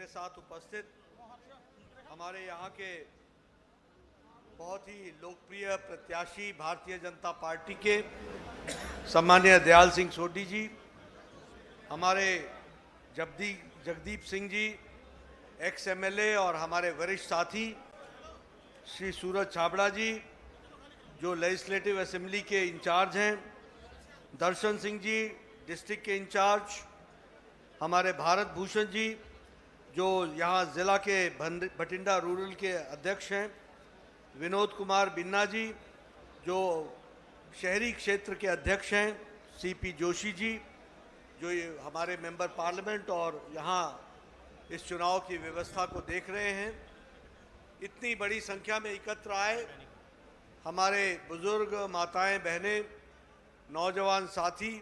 मेरे साथ उपस्थित हमारे यहाँ के बहुत ही लोकप्रिय प्रत्याशी भारतीय जनता पार्टी के सम्माननीय दयाल सिंह सोढी जी, हमारे जगदीप सिंह जी एक्स एमएलए और हमारे वरिष्ठ साथी श्री सूरज छाबड़ा जी जो लेजिस्लेटिव असेंबली के इंचार्ज हैं, दर्शन सिंह जी डिस्ट्रिक्ट के इंचार्ज, हमारे भारत भूषण जी जो यहाँ ज़िला के भटिंडा रूरल के अध्यक्ष हैं, विनोद कुमार बिन्ना जी जो शहरी क्षेत्र के अध्यक्ष हैं, सीपी जोशी जी जो ये हमारे मेंबर पार्लियामेंट और यहाँ इस चुनाव की व्यवस्था को देख रहे हैं। इतनी बड़ी संख्या में एकत्र आए हमारे बुजुर्ग, माताएं, बहनें, नौजवान साथी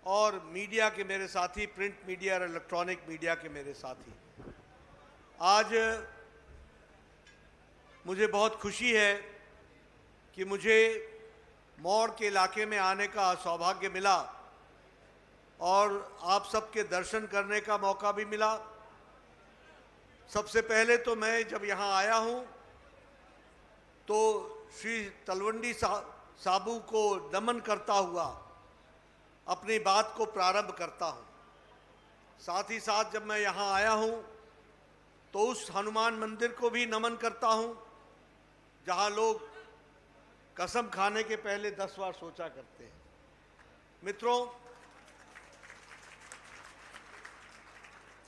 और मीडिया के मेरे साथी, प्रिंट मीडिया और इलेक्ट्रॉनिक मीडिया के मेरे साथी, आज मुझे बहुत खुशी है कि मुझे मौड़ के इलाके में आने का सौभाग्य मिला और आप सबके दर्शन करने का मौका भी मिला। सबसे पहले तो मैं जब यहाँ आया हूँ तो श्री तलवंडी साबू को नमन करता हुआ अपनी बात को प्रारंभ करता हूँ। साथ ही साथ जब मैं यहाँ आया हूँ तो उस हनुमान मंदिर को भी नमन करता हूँ जहाँ लोग कसम खाने के पहले 10 बार सोचा करते हैं। मित्रों,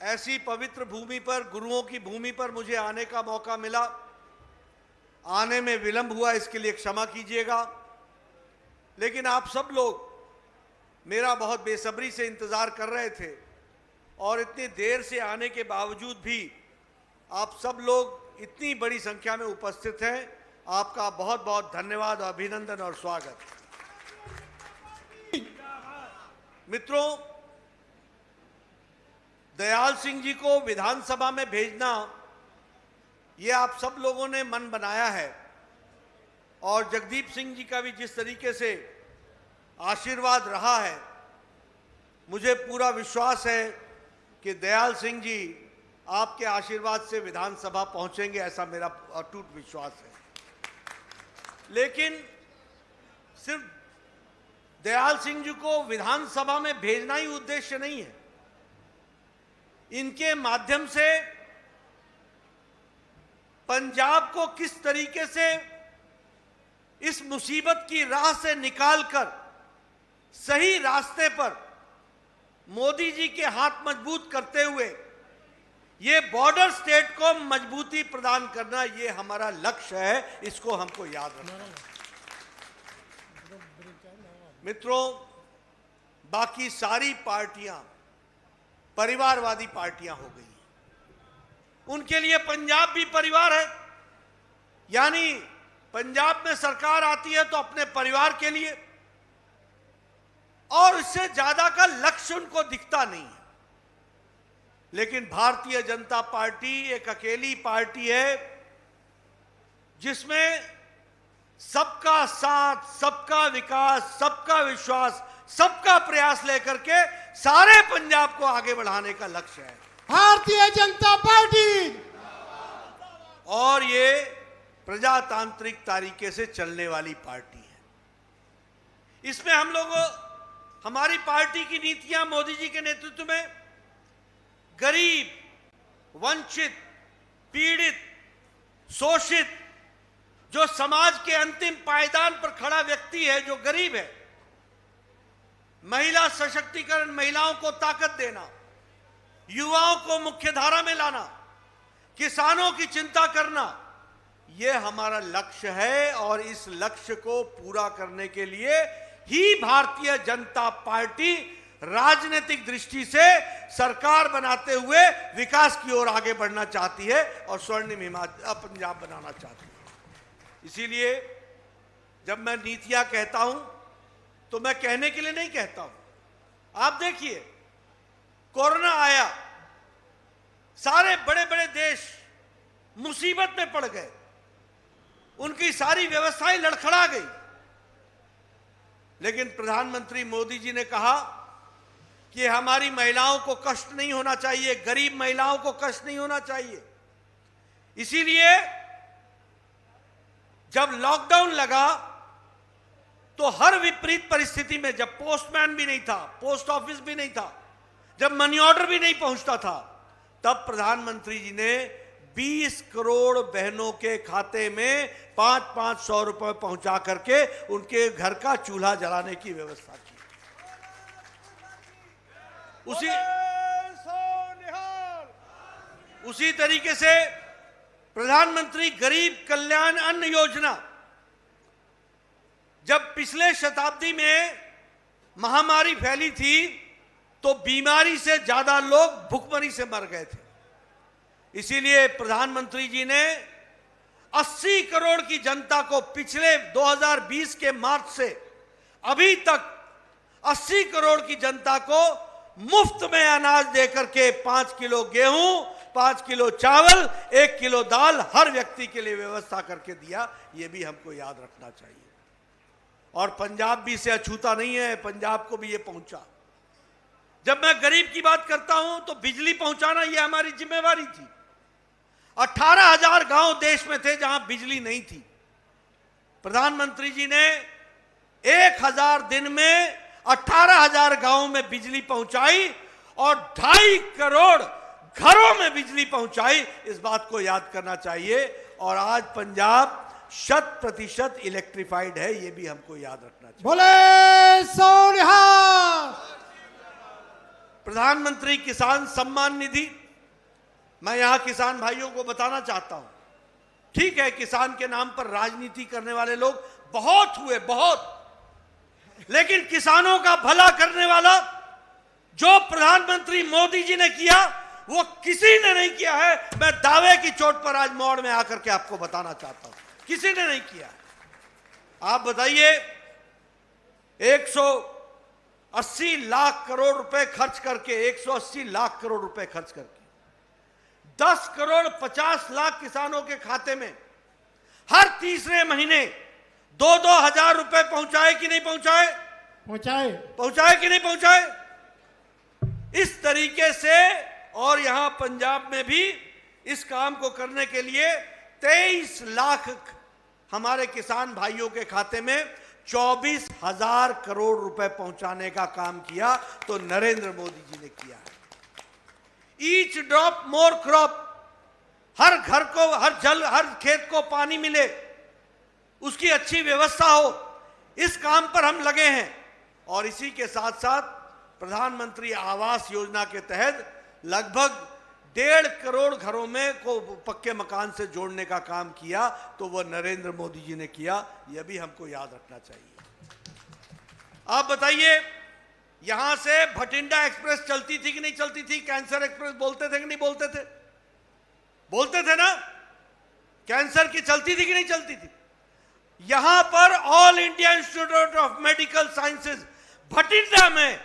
ऐसी पवित्र भूमि पर, गुरुओं की भूमि पर मुझे आने का मौका मिला। आने में विलंब हुआ, इसके लिए क्षमा कीजिएगा, लेकिन आप सब लोग मेरा बहुत बेसब्री से इंतज़ार कर रहे थे और इतनी देर से आने के बावजूद भी आप सब लोग इतनी बड़ी संख्या में उपस्थित हैं। आपका बहुत बहुत धन्यवाद, अभिनंदन और स्वागत। मित्रों, दयाल सिंह जी को विधानसभा में भेजना ये आप सब लोगों ने मन बनाया है और जगदीप सिंह जी का भी जिस तरीके से आशीर्वाद रहा है, मुझे पूरा विश्वास है कि दयाल सिंह जी आपके आशीर्वाद से विधानसभा पहुंचेंगे, ऐसा मेरा अटूट विश्वास है। लेकिन सिर्फ दयाल सिंह जी को विधानसभा में भेजना ही उद्देश्य नहीं है। इनके माध्यम से पंजाब को किस तरीके से इस मुसीबत की राह से निकालकर सही रास्ते पर मोदी जी के हाथ मजबूत करते हुए ये बॉर्डर स्टेट को मजबूती प्रदान करना, ये हमारा लक्ष्य है, इसको हमको याद रखना है। मित्रों, बाकी सारी पार्टियां परिवारवादी पार्टियां हो गई हैं। उनके लिए पंजाब भी परिवार है, यानी पंजाब में सरकार आती है तो अपने परिवार के लिए, और इससे ज्यादा का लक्ष्य उनको दिखता नहीं है। लेकिन भारतीय जनता पार्टी एक अकेली पार्टी है जिसमें सबका साथ, सबका विकास, सबका विश्वास, सबका प्रयास लेकर के सारे पंजाब को आगे बढ़ाने का लक्ष्य है भारतीय जनता पार्टी। और ये प्रजातांत्रिक तरीके से चलने वाली पार्टी है। इसमें हम लोगों, हमारी पार्टी की नीतियां मोदी जी के नेतृत्व में गरीब, वंचित, पीड़ित, शोषित, जो समाज के अंतिम पायदान पर खड़ा व्यक्ति है, जो गरीब है, महिला सशक्तिकरण, महिलाओं को ताकत देना, युवाओं को मुख्यधारा में लाना, किसानों की चिंता करना, यह हमारा लक्ष्य है। और इस लक्ष्य को पूरा करने के लिए ही भारतीय जनता पार्टी राजनीतिक दृष्टि से सरकार बनाते हुए विकास की ओर आगे बढ़ना चाहती है और स्वर्णिम पंजाब बनाना चाहती है। इसीलिए जब मैं नीतियां कहता हूं तो मैं कहने के लिए नहीं कहता हूं। आप देखिए, कोरोना आया, सारे बड़े बड़े देश मुसीबत में पड़ गए, उनकी सारी व्यवस्थाएं लड़खड़ा गई। लेकिन प्रधानमंत्री मोदी जी ने कहा कि हमारी महिलाओं को कष्ट नहीं होना चाहिए, गरीब महिलाओं को कष्ट नहीं होना चाहिए। इसीलिए जब लॉकडाउन लगा तो हर विपरीत परिस्थिति में, जब पोस्टमैन भी नहीं था, पोस्ट ऑफिस भी नहीं था, जब मनी ऑर्डर भी नहीं पहुंचता था, तब प्रधानमंत्री जी ने 20 करोड़ बहनों के खाते में 500 रुपए पहुंचा करके उनके घर का चूल्हा जलाने की व्यवस्था की। उसी तरीके से प्रधानमंत्री गरीब कल्याण अन्न योजना, जब पिछले शताब्दी में महामारी फैली थी तो बीमारी से ज्यादा लोग भुखमरी से मर गए थे। इसीलिए प्रधानमंत्री जी ने 80 करोड़ की जनता को पिछले 2020 के मार्च से अभी तक 80 करोड़ की जनता को मुफ्त में अनाज देकर के 5 किलो गेहूं, 5 किलो चावल, 1 किलो दाल हर व्यक्ति के लिए व्यवस्था करके दिया। यह भी हमको याद रखना चाहिए। और पंजाब भी इसे अछूता नहीं है, पंजाब को भी ये पहुंचा। जब मैं गरीब की बात करता हूं तो बिजली पहुंचाना ये हमारी जिम्मेवारी थी। 18,000 गांव देश में थे जहां बिजली नहीं थी। प्रधानमंत्री जी ने 1000 दिन में 18,000 गांवों में बिजली पहुंचाई और 2.5 करोड़ घरों में बिजली पहुंचाई। इस बात को याद करना चाहिए। और आज पंजाब 100% इलेक्ट्रिफाइड है, यह भी हमको याद रखना चाहिए। बोले सो निहाल। प्रधानमंत्री किसान सम्मान निधि, मैं यहां किसान भाइयों को बताना चाहता हूं, ठीक है किसान के नाम पर राजनीति करने वाले लोग बहुत हुए, बहुत, लेकिन किसानों का भला करने वाला जो प्रधानमंत्री मोदी जी ने किया वो किसी ने नहीं किया है। मैं दावे की चोट पर आज मोड़ में आकर के आपको बताना चाहता हूं, किसी ने नहीं किया। आप बताइए, 180 लाख करोड़ रुपए खर्च करके, 180 लाख करोड़ रुपए खर्च करके 10 करोड़ 50 लाख किसानों के खाते में हर तीसरे महीने 2-2 हजार रुपए पहुंचाए कि नहीं पहुंचाए? पहुंचाए कि नहीं पहुंचाए? इस तरीके से, और यहां पंजाब में भी इस काम को करने के लिए 23 लाख हमारे किसान भाइयों के खाते में 24,000 करोड़ रुपए पहुंचाने का काम किया तो नरेंद्र मोदी जी ने किया है। ईच ड्रॉप मोर क्रॉप, हर घर को, हर जल, हर खेत को पानी मिले, उसकी अच्छी व्यवस्था हो, इस काम पर हम लगे हैं। और इसी के साथ साथ प्रधानमंत्री आवास योजना के तहत लगभग 1.5 करोड़ घरों में को पक्के मकान से जोड़ने का काम किया तो वह नरेंद्र मोदी जी ने किया। यह भी हमको याद रखना चाहिए। आप बताइए, यहां से भटिंडा एक्सप्रेस चलती थी कि नहीं चलती थी? कैंसर एक्सप्रेस बोलते थे कि नहीं बोलते थे? बोलते थे ना? कैंसर की चलती थी कि नहीं चलती थी? यहां पर all India institute of medical sciences Bathinda में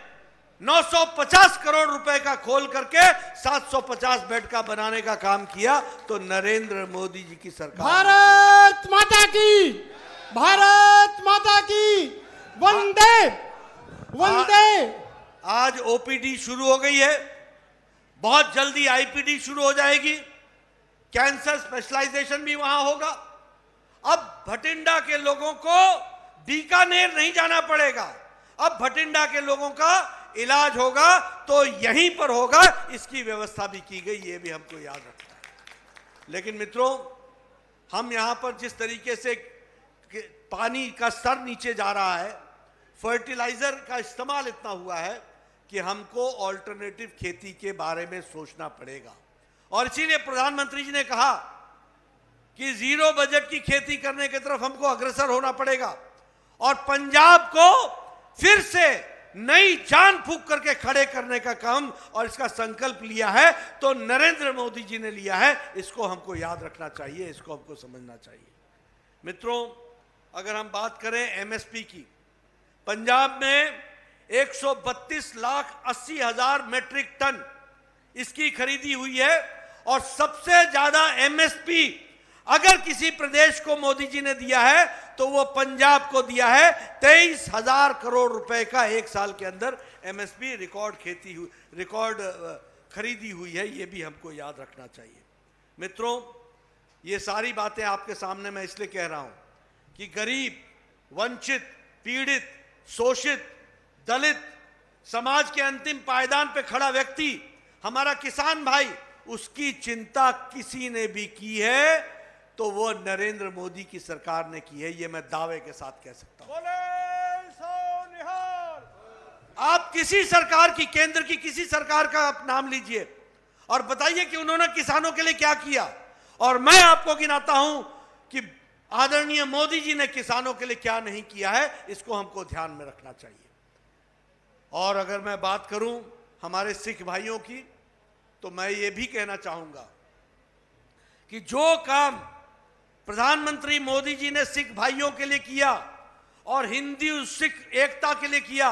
950 करोड़ रुपए का खोल करके 750 बेड का बनाने का काम किया तो नरेंद्र मोदी जी की सरकार। भारत माता की, भारत माता की, वंदे वंदे। आज ओपीडी शुरू हो गई है, बहुत जल्दी आईपीडी शुरू हो जाएगी, कैंसर स्पेशलाइजेशन भी वहां होगा। अब भटिंडा के लोगों को बीकानेर नहीं जाना पड़ेगा, अब भटिंडा के लोगों का इलाज होगा तो यहीं पर होगा, इसकी व्यवस्था भी की गई, ये भी हमको याद रखना है। लेकिन मित्रों, हम यहां पर जिस तरीके से पानी का स्तर नीचे जा रहा है, फर्टिलाइजर का इस्तेमाल इतना हुआ है कि हमको ऑल्टरनेटिव खेती के बारे में सोचना पड़ेगा। और इसीलिए प्रधानमंत्री जी ने कहा कि जीरो बजट की खेती करने की तरफ हमको अग्रसर होना पड़ेगा और पंजाब को फिर से नई जान फूंक करके खड़े करने का काम और इसका संकल्प लिया है तो नरेंद्र मोदी जी ने लिया है। इसको हमको याद रखना चाहिए, इसको हमको समझना चाहिए। मित्रों, अगर हम बात करें एमएसपी की, पंजाब में 132,80,000 मेट्रिक टन इसकी खरीदी हुई है और सबसे ज्यादा एमएसपी अगर किसी प्रदेश को मोदी जी ने दिया है तो वो पंजाब को दिया है। 23,000 करोड़ रुपए का एक साल के अंदर एमएसपी रिकॉर्ड खरीदी हुई है, ये भी हमको याद रखना चाहिए। मित्रों, ये सारी बातें आपके सामने मैं इसलिए कह रहा हूं कि गरीब, वंचित, पीड़ित, शोषित, दलित, समाज के अंतिम पायदान पे खड़ा व्यक्ति, हमारा किसान भाई, उसकी चिंता किसी ने भी की है तो वो नरेंद्र मोदी की सरकार ने की है, ये मैं दावे के साथ कह सकता हूं। आप किसी सरकार की, केंद्र की किसी सरकार का आप नाम लीजिए और बताइए कि उन्होंने किसानों के लिए क्या किया, और मैं आपको गिनाता हूं कि आदरणीय मोदी जी ने किसानों के लिए क्या नहीं किया है। इसको हमको ध्यान में रखना चाहिए। और अगर मैं बात करूं हमारे सिख भाइयों की, तो मैं ये भी कहना चाहूंगा कि जो काम प्रधानमंत्री मोदी जी ने सिख भाइयों के लिए किया और हिंदू सिख एकता के लिए किया,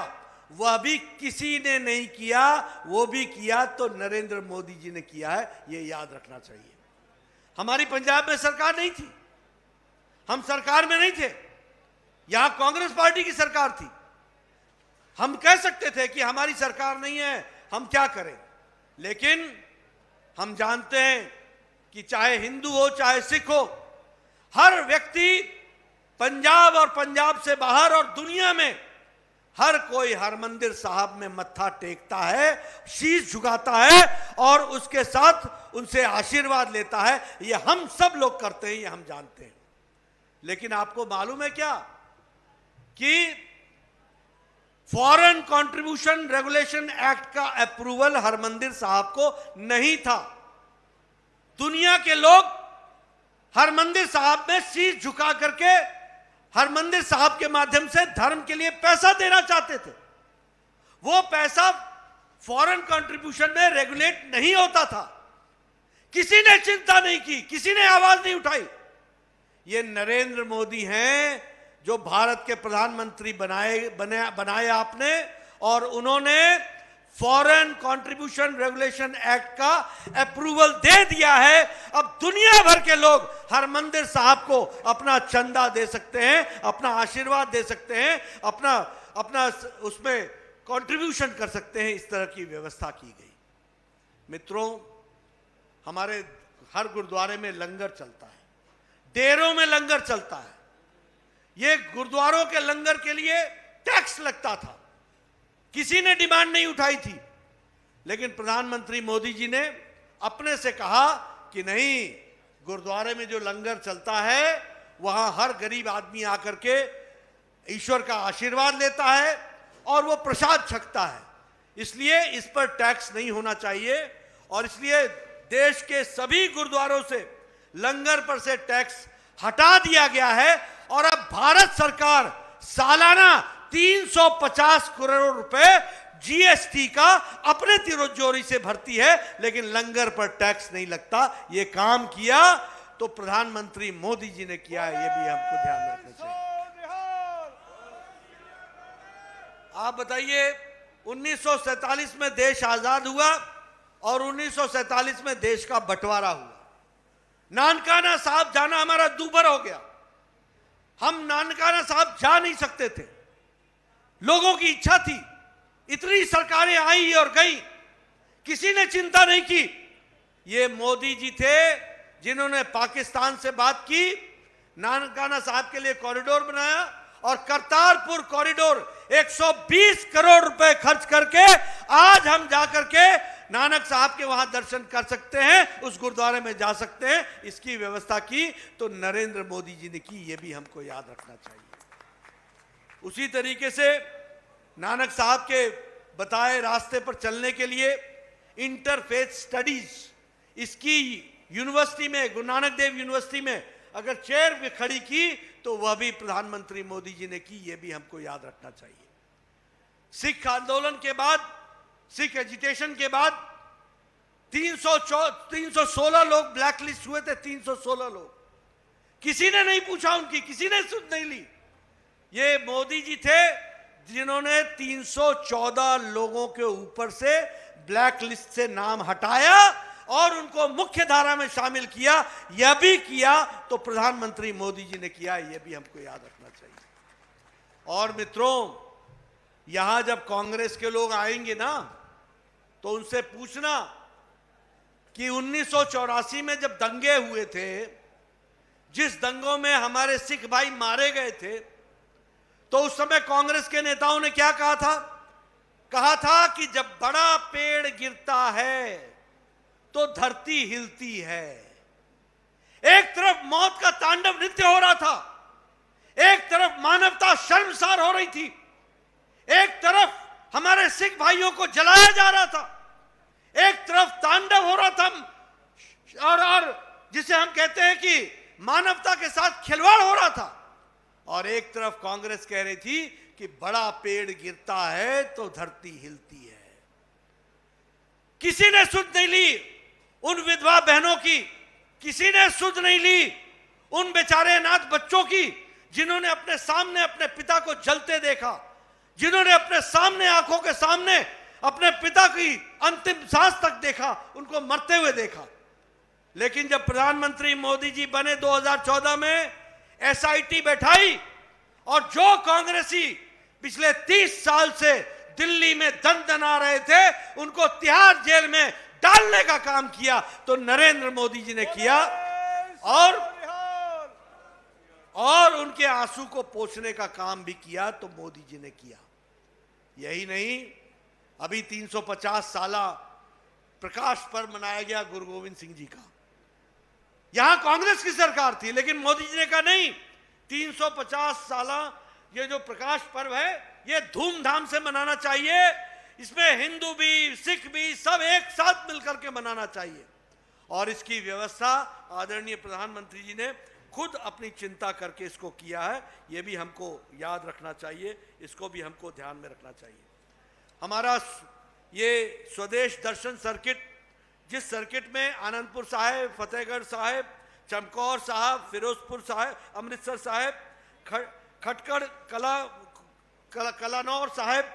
वह भी किसी ने नहीं किया, वो भी किया तो नरेंद्र मोदी जी ने किया है, ये याद रखना चाहिए। हमारी पंजाब में सरकार नहीं थी, हम सरकार में नहीं थे, यहां कांग्रेस पार्टी की सरकार थी। हम कह सकते थे कि हमारी सरकार नहीं है, हम क्या करें, लेकिन हम जानते हैं कि चाहे हिंदू हो चाहे सिख हो, हर व्यक्ति पंजाब और पंजाब से बाहर और दुनिया में हर कोई हरमंदिर साहब में मत्था टेकता है, शीश झुकाता है और उसके साथ उनसे आशीर्वाद लेता है। ये हम सब लोग करते हैं, ये हम जानते हैं। लेकिन आपको मालूम है क्या कि फॉरेन कंट्रीब्यूशन रेगुलेशन एक्ट का अप्रूवल हरमंदिर साहब को नहीं था। दुनिया के लोग हरमंदिर साहब में शीश झुका करके हरमंदिर साहब के माध्यम से धर्म के लिए पैसा देना चाहते थे। वो पैसा फॉरेन कंट्रीब्यूशन में रेगुलेट नहीं होता था। किसी ने चिंता नहीं की, किसी ने आवाज नहीं उठाई। ये नरेंद्र मोदी हैं जो भारत के प्रधानमंत्री बनाए आपने, और उन्होंने फॉरेन कंट्रीब्यूशन रेगुलेशन एक्ट का अप्रूवल दे दिया है। अब दुनिया भर के लोग हरमंदिर साहब को अपना चंदा दे सकते हैं, अपना आशीर्वाद दे सकते हैं, अपना उसमें कंट्रीब्यूशन कर सकते हैं। इस तरह की व्यवस्था की गई। मित्रों, हमारे हर गुरुद्वारे में लंगर चलता है, डेरों में लंगर चलता है। ये गुरुद्वारों के लंगर के लिए टैक्स लगता था, किसी ने डिमांड नहीं उठाई थी, लेकिन प्रधानमंत्री मोदी जी ने अपने से कहा कि नहीं, गुरुद्वारे में जो लंगर चलता है वहां हर गरीब आदमी आकर के ईश्वर का आशीर्वाद लेता है और वो प्रसाद छकता है, इसलिए इस पर टैक्स नहीं होना चाहिए। और इसलिए देश के सभी गुरुद्वारों से लंगर पर से टैक्स हटा दिया गया है और अब भारत सरकार सालाना 350 करोड़ रुपए जीएसटी का अपने तिजोरी से भरती है, लेकिन लंगर पर टैक्स नहीं लगता। ये काम किया तो प्रधानमंत्री मोदी जी ने किया है, ये भी हमको ध्यान में रखना चाहिए। आप बताइए, 1947 में देश आजाद हुआ और 1947 में देश का बंटवारा हुआ। नानकाना साहब जाना हमारा दूभर हो गया। हम नानकाना साहब जा नहीं सकते थे, लोगों की इच्छा थी, इतनी सरकारें आई और गई, किसी ने चिंता नहीं की। ये मोदी जी थे जिन्होंने पाकिस्तान से बात की, नानकाना साहब के लिए कॉरिडोर बनाया और करतारपुर कॉरिडोर 120 करोड़ रुपए खर्च करके आज हम जाकर के नानक साहब के वहां दर्शन कर सकते हैं, उस गुरुद्वारे में जा सकते हैं। इसकी व्यवस्था की तो नरेंद्र मोदी जी ने की, यह भी हमको याद रखना चाहिए। उसी तरीके से नानक साहब के बताए रास्ते पर चलने के लिए इंटरफेथ स्टडीज, इसकी यूनिवर्सिटी में, गुरु नानक देव यूनिवर्सिटी में अगर चेयर भी खड़ी की तो वह भी प्रधानमंत्री मोदी जी ने की, यह भी हमको याद रखना चाहिए। सिख आंदोलन के बाद, सिख एजिटेशन के बाद 316 लोग ब्लैकलिस्ट हुए थे। 316 लोग, किसी ने नहीं पूछा उनकी, किसी ने सुध नहीं ली। ये मोदी जी थे जिन्होंने 314 लोगों के ऊपर से ब्लैक लिस्ट से नाम हटाया और उनको मुख्य धारा में शामिल किया। यह भी किया तो प्रधानमंत्री मोदी जी ने किया, यह भी हमको याद रखना चाहिए। और मित्रों, यहां जब कांग्रेस के लोग आएंगे ना, तो उनसे पूछना कि 1984 में जब दंगे हुए थे, जिस दंगों में हमारे सिख भाई मारे गए थे, तो उस समय कांग्रेस के नेताओं ने क्या कहा था? कहा था कि जब बड़ा पेड़ गिरता है तो धरती हिलती है। एक तरफ मौत का तांडव नृत्य हो रहा था, एक तरफ मानवता शर्मसार हो रही थी, एक तरफ हमारे सिख भाइयों को जलाया जा रहा था, एक तरफ तांडव हो रहा था और जिसे हम कहते हैं कि मानवता के साथ खिलवाड़ हो रहा था, और एक तरफ कांग्रेस कह रही थी कि बड़ा पेड़ गिरता है तो धरती हिलती है। किसी ने सुध नहीं ली उन विधवा बहनों की, किसी ने सुध नहीं ली उन बेचारे अनाथ बच्चों की, जिन्होंने अपने सामने अपने पिता को जलते देखा, जिन्होंने अपने सामने आंखों के सामने अपने पिता की अंतिम सांस तक देखा, उनको मरते हुए देखा। लेकिन जब प्रधानमंत्री मोदी जी बने 2014 में, एसआईटी बैठाई और जो कांग्रेसी पिछले 30 साल से दिल्ली में दंदना रहे थे, उनको तिहाड़ जेल में डालने का काम किया तो नरेंद्र मोदी जी ने किया, और उनके आंसू को पोंछने का काम भी किया तो मोदी जी ने किया। यही नहीं, अभी 350 साला प्रकाश पर्व मनाया गया गुरु गोविंद सिंह जी का। यहां कांग्रेस की सरकार थी, लेकिन मोदी जी ने कहा नहीं, 350 साला ये जो प्रकाश पर्व है ये धूमधाम से मनाना चाहिए, इसमें हिंदू भी सिख भी सब एक साथ मिलकर के मनाना चाहिए। और इसकी व्यवस्था आदरणीय प्रधानमंत्री जी ने खुद अपनी चिंता करके इसको किया है, ये भी हमको याद रखना चाहिए, इसको भी हमको ध्यान में रखना चाहिए। हमारा ये स्वदेश दर्शन सर्किट, जिस सर्किट में आनंदपुर साहिब, फतेहगढ़ साहिब, चमकौर साहब, फिरोजपुर साहिब, अमृतसर साहिब, खटकड़ कलानौर साहिब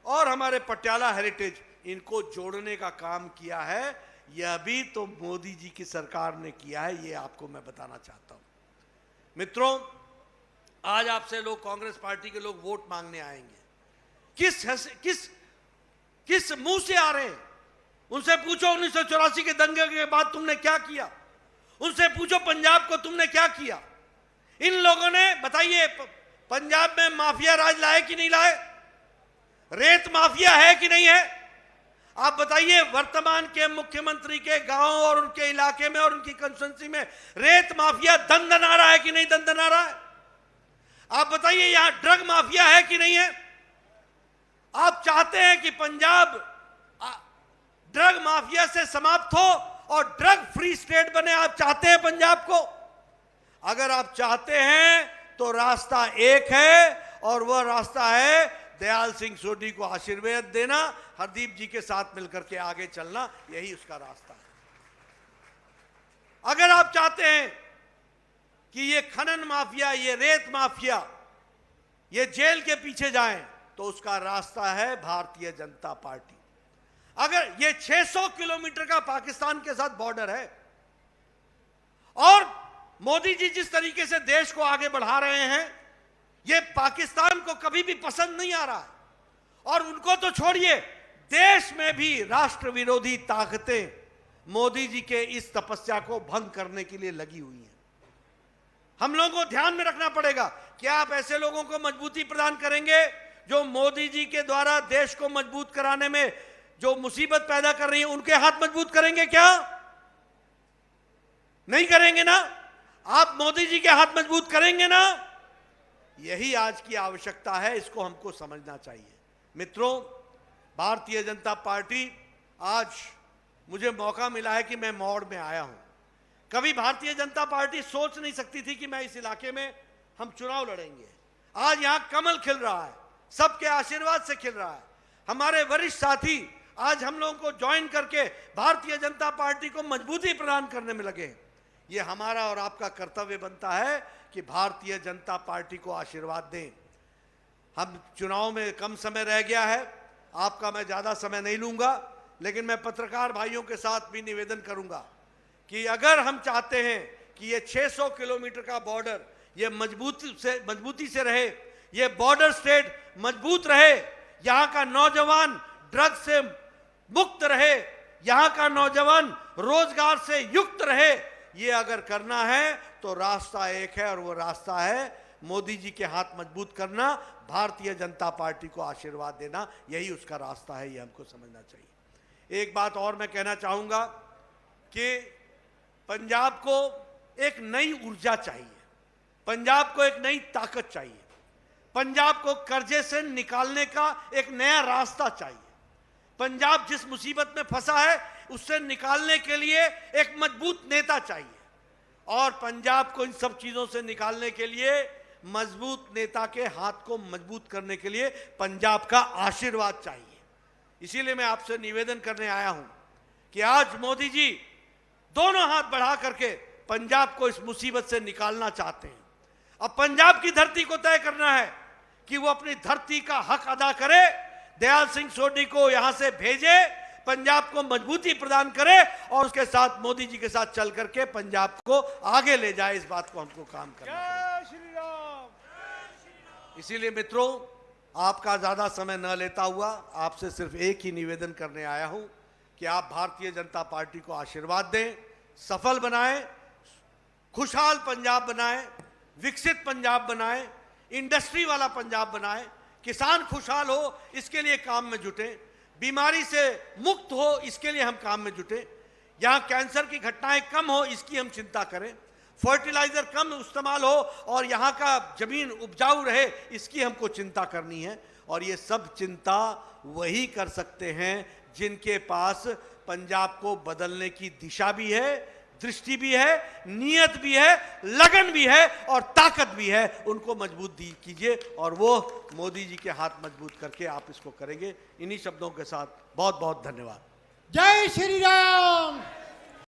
और हमारे पटियाला हेरिटेज, इनको जोड़ने का काम किया है, यह भी तो मोदी जी की सरकार ने किया है, ये आपको मैं बताना चाहता हूं। मित्रों, आज आपसे लोग, कांग्रेस पार्टी के लोग वोट मांगने आएंगे, किस मुंह से आ रहे हैं? उनसे पूछो 1984 के दंगे के बाद तुमने क्या किया, उनसे पूछो पंजाब को तुमने क्या किया। इन लोगों ने, बताइए, पंजाब में माफिया राज लाए कि नहीं लाए? रेत माफिया है कि नहीं है? आप बताइए, वर्तमान के मुख्यमंत्री के गांव और उनके इलाके में और उनकी कंस्टिट्यूंसी में रेत माफिया दंदना रहा है कि नहीं दंदना रहा है? आप बताइए, यहां ड्रग माफिया है कि नहीं है? आप चाहते हैं कि पंजाब ड्रग माफिया से समाप्त हो और ड्रग फ्री स्टेट बने? आप चाहते हैं पंजाब को? अगर आप चाहते हैं तो रास्ता एक है, और वह रास्ता है दयाल सिंह सोढी को आशीर्वाद देना, हरदीप जी के साथ मिलकर के आगे चलना, यही उसका रास्ता है। अगर आप चाहते हैं कि ये खनन माफिया, ये रेत माफिया, ये जेल के पीछे जाएं, तो उसका रास्ता है भारतीय जनता पार्टी। अगर ये 600 किलोमीटर का पाकिस्तान के साथ बॉर्डर है, और मोदी जी जिस तरीके से देश को आगे बढ़ा रहे हैं, ये पाकिस्तान को कभी भी पसंद नहीं आ रहा है। और उनको तो छोड़िए, देश में भी राष्ट्र विरोधी ताकतें मोदी जी के इस तपस्या को भंग करने के लिए लगी हुई हैं। हम लोगों को ध्यान में रखना पड़ेगा, क्या आप ऐसे लोगों को मजबूती प्रदान करेंगे जो मोदी जी के द्वारा देश को मजबूत कराने में जो मुसीबत पैदा कर रही है, उनके हाथ मजबूत करेंगे? क्या नहीं करेंगे ना? आप मोदी जी के हाथ मजबूत करेंगे ना? यही आज की आवश्यकता है, इसको हमको समझना चाहिए। मित्रों, भारतीय जनता पार्टी, आज मुझे मौका मिला है कि मैं मौड़ में आया हूं। कभी भारतीय जनता पार्टी सोच नहीं सकती थी कि मैं इस इलाके में हम चुनाव लड़ेंगे। आज यहां कमल खिल रहा है, सबके आशीर्वाद से खिल रहा है। हमारे वरिष्ठ साथी आज हम लोगों को ज्वाइन करके भारतीय जनता पार्टी को मजबूती प्रदान करने में लगे हैं। ये हमारा और आपका कर्तव्य बनता है कि भारतीय जनता पार्टी को आशीर्वाद दें। हम चुनाव में कम समय रह गया है, आपका मैं ज़्यादा समय नहीं लूँगा, लेकिन मैं पत्रकार भाइयों के साथ भी निवेदन करूँगा कि अगर हम चाहते हैं कि ये 600 किलोमीटर का बॉर्डर ये मजबूती से रहे, ये बॉर्डर स्टेट मजबूत रहे, यहां का नौजवान ड्रग से मुक्त रहे, यहां का नौजवान रोजगार से युक्त रहे। ये अगर करना है तो रास्ता एक है और वो रास्ता है मोदी जी के हाथ मजबूत करना, भारतीय जनता पार्टी को आशीर्वाद देना। यही उसका रास्ता है, ये हमको समझना चाहिए। एक बात और मैं कहना चाहूंगा कि पंजाब को एक नई ऊर्जा चाहिए, पंजाब को एक नई ताकत चाहिए, पंजाब को कर्जे से निकालने का एक नया रास्ता चाहिए। पंजाब जिस मुसीबत में फंसा है उससे निकालने के लिए एक मजबूत नेता चाहिए, और पंजाब को इन सब चीजों से निकालने के लिए मजबूत नेता के हाथ को मजबूत करने के लिए पंजाब का आशीर्वाद चाहिए। इसीलिए मैं आपसे निवेदन करने आया हूं कि आज मोदी जी दोनों हाथ बढ़ा करके पंजाब को इस मुसीबत से निकालना चाहते हैं। अब पंजाब की धरती को तय करना है कि वो अपनी धरती का हक अदा करे, दयाल सिंह सोढी को यहां से भेजे, पंजाब को मजबूती प्रदान करे और उसके साथ मोदी जी के साथ चल करके पंजाब को आगे ले जाए। इस बात को हमको काम करना है। इसीलिए मित्रों, आपका ज्यादा समय न लेता हुआ आपसे सिर्फ एक ही निवेदन करने आया हूं कि आप भारतीय जनता पार्टी को आशीर्वाद दें, सफल बनाएं, खुशहाल पंजाब बनाएं, विकसित पंजाब बनाएं, इंडस्ट्री वाला पंजाब बनाएं, किसान खुशहाल हो इसके लिए काम में जुटे, बीमारी से मुक्त हो इसके लिए हम काम में जुटे, यहाँ कैंसर की घटनाएं कम हो इसकी हम चिंता करें, फर्टिलाइजर कम इस्तेमाल हो और यहाँ का जमीन उपजाऊ रहे इसकी हमको चिंता करनी है। और ये सब चिंता वही कर सकते हैं जिनके पास पंजाब को बदलने की दिशा भी है, दृष्टि भी है, नियत भी है, लगन भी है और ताकत भी है। उनको मजबूत कीजिए और वो मोदी जी के हाथ मजबूत करके आप इसको करेंगे। इन्हीं शब्दों के साथ बहुत बहुत धन्यवाद। जय श्री राम।